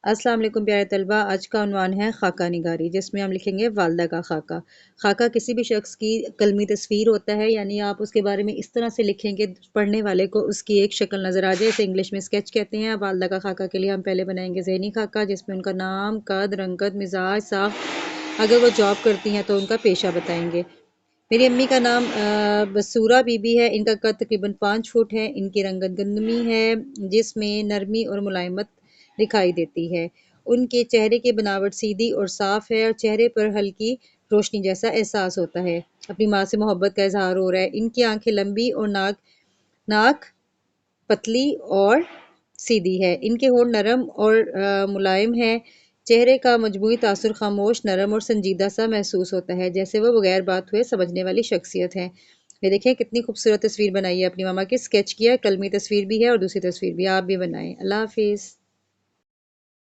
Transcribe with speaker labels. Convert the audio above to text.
Speaker 1: अस्सलाम वालेकुम प्यारे तलबा। आज का उन्वान है खाका निगारी, जिसमें हम लिखेंगे वालदा का खाका। खाका किसी भी शख्स की कलमी तस्वीर होता है, यानी आप उसके बारे में इस तरह से लिखेंगे पढ़ने वाले को उसकी एक शक्ल नज़र आ जाए। इसे इंग्लिश में स्केच कहते हैं। वालदा का खाका के लिए हम पहले बनाएंगे जहनी खाका, जिसमें उनका नाम, कद, रंगत, मिजाज साफ, अगर वो जॉब करती हैं तो उनका पेशा बताएंगे। मेरी अम्मी का नाम बसूरा बीबी है। इनका कद तकरीबन 5 फुट है। इनकी रंगत गंदमी है, जिसमें नरमी और मुलायमत दिखाई देती है। उनके चेहरे की बनावट सीधी और साफ है और चेहरे पर हल्की रोशनी जैसा एहसास होता है। अपनी माँ से मोहब्बत का इजहार हो रहा है। इनकी आंखें लंबी और नाक नाक पतली और सीधी है। इनके होंठ नरम और मुलायम है। चेहरे का मजमूई तासुर खामोश, नरम और संजीदा सा महसूस होता है, जैसे वो बगैर बात हुए समझने वाली शख्सियत है। ये देखें कितनी खूबसूरत तस्वीर बनाई है अपनी मामा की। स्केच किया, कलमी तस्वीर भी है और दूसरी तस्वीर भी। आप भी बनाएं। अल्लाह हाफिज़।